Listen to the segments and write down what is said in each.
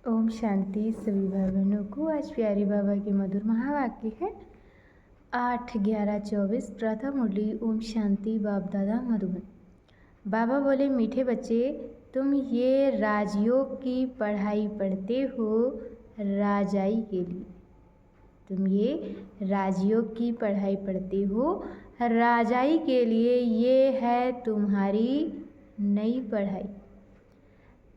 ओम शांति। सभी भाई बहनों को आज प्यारी बाबा के मधुर महावाक्य है 8/11/24 प्रथम मुरली। ओम शांति। बाप दादा मधुबन। बाबा बोले, मीठे बच्चे, तुम ये राजयोग की पढ़ाई पढ़ते हो राजाई के लिए। तुम ये राजयोग की पढ़ाई पढ़ते हो राजाई के लिए। ये है तुम्हारी नई पढ़ाई।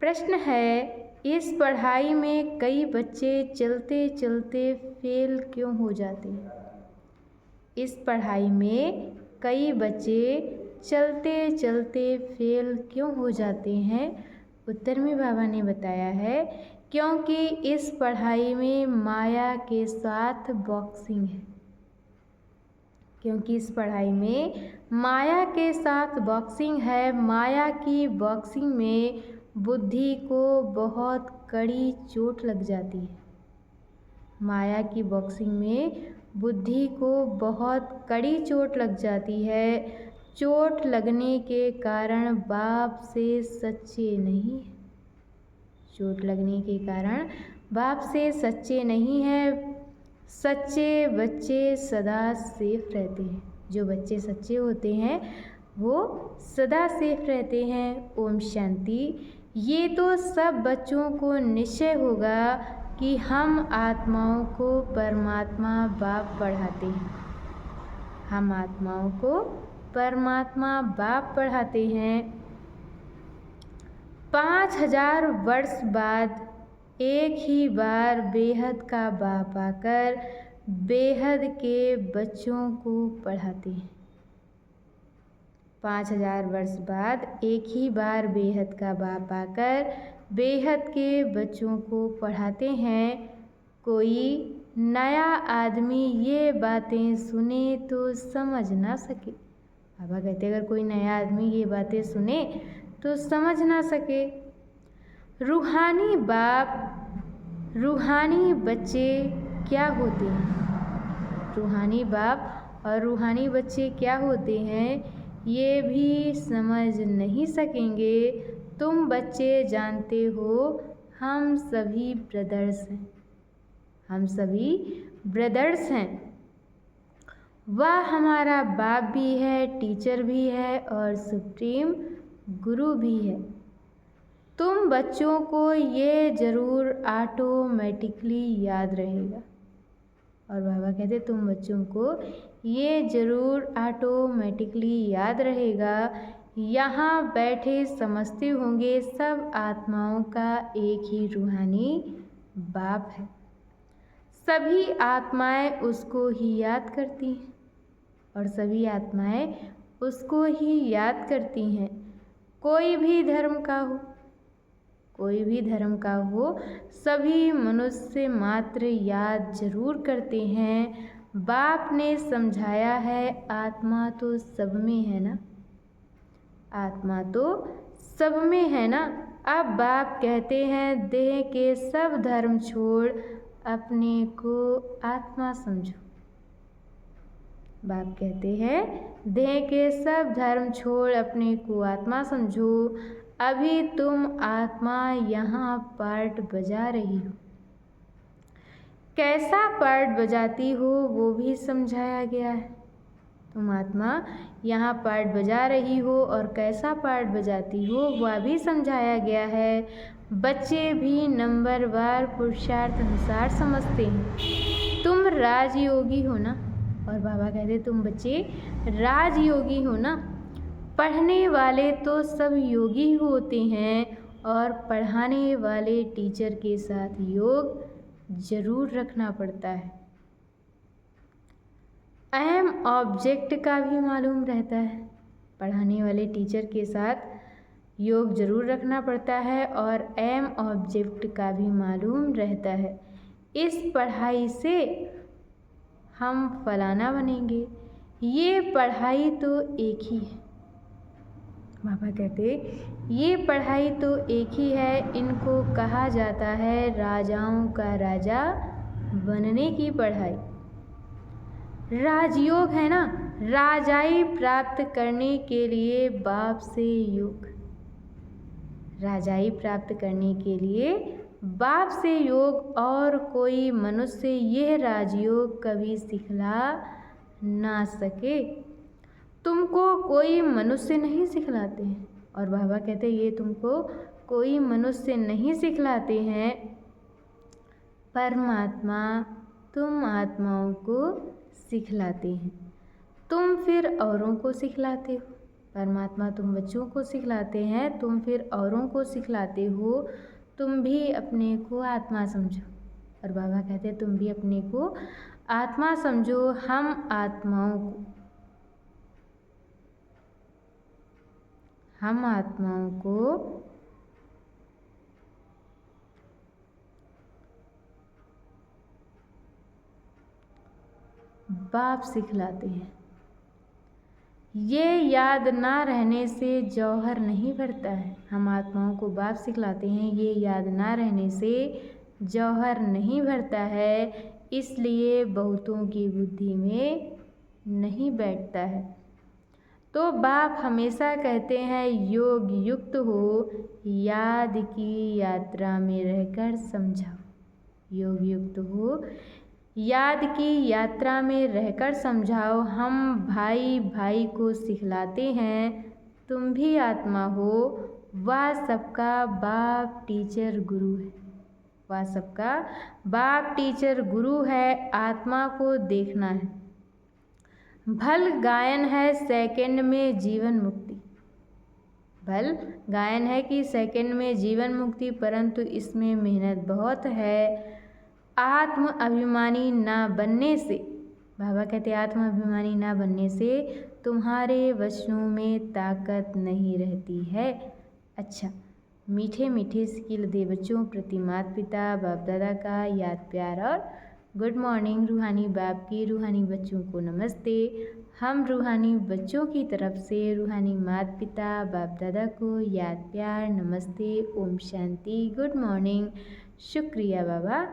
प्रश्न है, इस पढ़ाई में कई बच्चे चलते चलते फेल क्यों हो जाते हैं? इस पढ़ाई में कई बच्चे चलते चलते फेल क्यों हो जाते हैं? उत्तर में बाबा ने बताया है, क्योंकि इस पढ़ाई में माया के साथ बॉक्सिंग है। क्योंकि इस पढ़ाई में माया के साथ बॉक्सिंग है। माया की बॉक्सिंग में बुद्धि को बहुत कड़ी चोट लग जाती है। माया की बॉक्सिंग में बुद्धि को बहुत कड़ी चोट लग जाती है। चोट लगने के कारण बाप से सच्चे नहीं है। चोट लगने के कारण बाप से सच्चे नहीं है। सच्चे बच्चे सदा सेफ रहते हैं। जो बच्चे सच्चे होते हैं वो सदा सेफ रहते हैं। ओम शांति। ये तो सब बच्चों को निश्चय होगा कि हम आत्माओं को परमात्मा बाप पढ़ाते हैं। हम आत्माओं को परमात्मा बाप पढ़ाते हैं। 5000 वर्ष बाद एक ही बार बेहद का बाप आकर बेहद के बच्चों को पढ़ाते हैं। 5000 वर्ष बाद एक ही बार बेहद का बाप आकर बेहद के बच्चों को पढ़ाते हैं। कोई नया आदमी ये बातें सुने तो समझ ना सके। बाबा कहते अगर कोई नया आदमी ये बातें सुने तो समझ ना सके। रूहानी बाप, रूहानी बच्चे क्या होते हैं? रूहानी बाप और रूहानी बच्चे क्या होते हैं ये भी समझ नहीं सकेंगे। तुम बच्चे जानते हो हम सभी ब्रदर्स हैं। हम सभी ब्रदर्स हैं। वह हमारा बाप भी है, टीचर भी है और सुप्रीम गुरु भी है। तुम बच्चों को ये ज़रूर ऑटोमेटिकली याद रहेगा। और बाबा कहते तुम बच्चों को ये ज़रूर ऑटोमेटिकली याद रहेगा। यहाँ बैठे समझते होंगे सब आत्माओं का एक ही रूहानी बाप है। सभी आत्माएं उसको ही याद करती हैं और सभी आत्माएं उसको ही याद करती हैं। कोई भी धर्म का हो, कोई भी धर्म का हो, सभी मनुष्य मात्र याद जरूर करते हैं। बाप ने समझाया है आत्मा तो सब में है ना। आत्मा तो सब में है ना। अब बाप कहते हैं देह के सब धर्म छोड़ अपने को आत्मा समझो। बाप कहते हैं देह के सब धर्म छोड़ अपने को आत्मा समझो। अभी तुम आत्मा यहाँ पार्ट बजा रही हो। कैसा पार्ट बजाती हो वो भी समझाया गया है। तुम आत्मा यहाँ पार्ट बजा रही हो और कैसा पार्ट बजाती हो वह भी समझाया गया है। बच्चे भी नंबरवार पुरुषार्थ अनुसार समझते हैं। तुम राजयोगी हो ना। और बाबा कहते तुम बच्चे राजयोगी हो ना। पढ़ने वाले तो सब योगी होते हैं और पढ़ाने वाले टीचर के साथ योग जरूर रखना पड़ता है। एम ऑब्जेक्ट का भी मालूम रहता है। पढ़ाने वाले टीचर के साथ योग जरूर रखना पड़ता है और एम ऑब्जेक्ट का भी मालूम रहता है। इस पढ़ाई से हम फलाना बनेंगे। ये पढ़ाई तो एक ही है। बाबा कहते ये पढ़ाई तो एक ही है। इनको कहा जाता है राजाओं का राजा बनने की पढ़ाई। राजयोग है ना। राजाई प्राप्त करने के लिए बाप से योग। राजाई प्राप्त करने के लिए बाप से योग और कोई मनुष्य यह राजयोग कभी सिखला ना सके। तुमको कोई मनुष्य नहीं सिखलाते हैं। और बाबा कहते हैं ये तुमको कोई मनुष्य नहीं सिखलाते हैं, परमात्मा तुम आत्माओं को सिखलाते हैं। तुम फिर औरों को सिखलाते हो। परमात्मा तुम बच्चों को सिखलाते हैं, तुम फिर औरों को सिखलाते हो। तुम भी अपने को आत्मा समझो। और बाबा कहते हैं तुम भी अपने को आत्मा समझो। हम आत्माओं को बाप सिखलाते हैं। ये याद ना रहने से जौहर नहीं भरता है। हम आत्माओं को बाप सिखलाते हैं, ये याद ना रहने से जौहर नहीं भरता है, इसलिए बहुतों की बुद्धि में नहीं बैठता है। तो बाप हमेशा कहते हैं योग युक्त हो, याद की यात्रा में रहकर समझाओ। योग युक्त हो, याद की यात्रा में रहकर समझाओ। हम भाई भाई को सिखलाते हैं, तुम भी आत्मा हो। वह सबका बाप टीचर गुरु है। वह सबका बाप टीचर गुरु है। आत्मा को देखना है। भल गायन है सेकंड में जीवन मुक्ति। भल गायन है कि सेकंड में जीवन मुक्ति, परंतु इसमें मेहनत बहुत है। आत्म अभिमानी ना बनने से, बाबा कहते आत्म अभिमानी ना बनने से तुम्हारे वचनों में ताकत नहीं रहती है। अच्छा, मीठे मीठे स्किल दे बच्चों प्रति माता पिता बाप दादा का याद प्यार और गुड मॉर्निंग। रूहानी बाप की रूहानी बच्चों को नमस्ते। हम रूहानी बच्चों की तरफ से रूहानी माता पिता बाप दादा को याद प्यार नमस्ते, ओम शांति, गुड मॉर्निंग, शुक्रिया बाबा।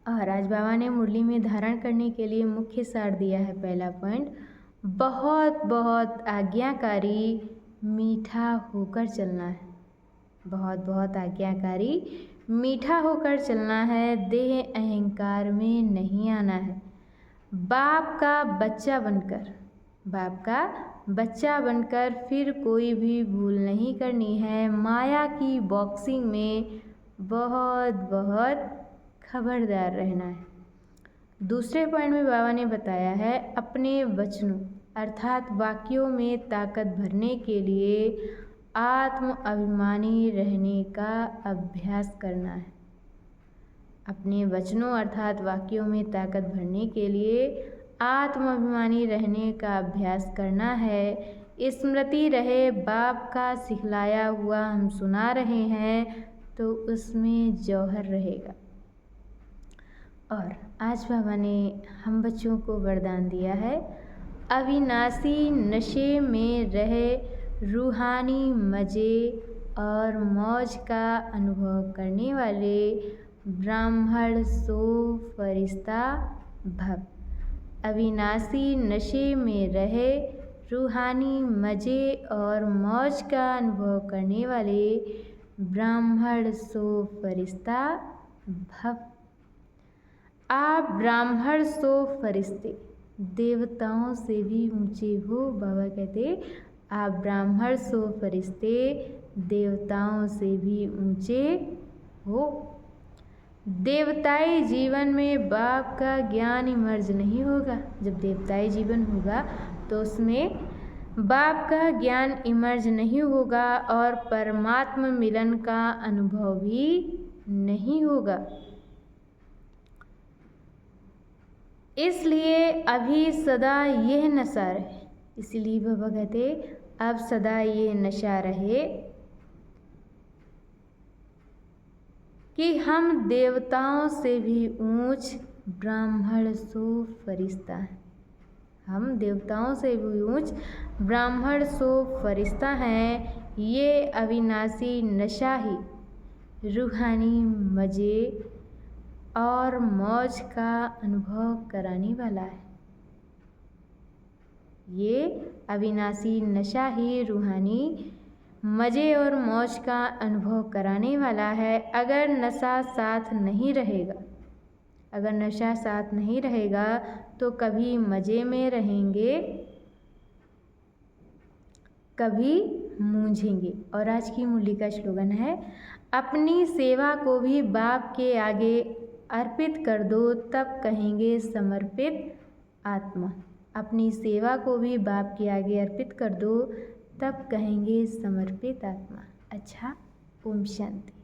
और आज बाबा ने मुरली में धारण करने के लिए मुख्य सार दिया है। पहला पॉइंट, बहुत बहुत आज्ञाकारी मीठा होकर चलना है। बहुत बहुत आज्ञाकारी मीठा होकर चलना है। देह अहंकार में नहीं आना है। बाप का बच्चा बनकर फिर कोई भी भूल नहीं करनी है। माया की बॉक्सिंग में बहुत बहुत खबरदार रहना है। दूसरे पॉइंट में बाबा ने बताया है अपने वचनों अर्थात वाक्यों में ताकत भरने के लिए आत्म अभिमानी रहने का अभ्यास करना है। अपने वचनों अर्थात वाक्यों में ताकत भरने के लिए आत्म अभिमानी रहने का अभ्यास करना है। स्मृति रहे बाप का सिखलाया हुआ हम सुना रहे हैं तो उसमें जौहर रहेगा। और आज बाबा ने हम बच्चों को वरदान दिया है, अविनाशी नशे में रहे, रूहानी मज़े और मौज का अनुभव करने वाले ब्राह्मण सो फरिश्ता भव। अविनाशी नशे में रहे, रूहानी मज़े और मौज का अनुभव करने वाले ब्राह्मण सो फरिश्ता भव। आप ब्राह्मण सो फरिश्ते, देवताओं से भी ऊंचे हो। बाबा कहते आप ब्राह्मण सो फरिश्ते, देवताओं से भी ऊंचे हो। देवताई जीवन में बाप का ज्ञान इमर्ज नहीं होगा। जब देवताई जीवन होगा तो उसमें बाप का ज्ञान इमर्ज नहीं होगा और परमात्मा मिलन का अनुभव भी नहीं होगा। इसलिए अभी सदा यह नशा रहे। इसलिए बाबा कहते अब सदा ये नशा रहे कि हम देवताओं से भी ऊंच ब्राह्मण सो फरिश्ता हैं। हम देवताओं से भी ऊंच ब्राह्मण सो फरिश्ता हैं। ये अविनाशी नशा ही रूहानी मज़े और मौज का अनुभव कराने वाला है। ये अविनाशी नशा ही रूहानी मज़े और मौज का अनुभव कराने वाला है। अगर नशा साथ नहीं रहेगा तो कभी मज़े में रहेंगे, कभी मूंझेंगे। और आज की मूली का स्लोगन है, अपनी सेवा को भी बाप के आगे अर्पित कर दो, तब कहेंगे समर्पित आत्मा। अपनी सेवा को भी बाप के आगे अर्पित कर दो, तब कहेंगे समर्पित आत्मा। अच्छा, ओम शांति।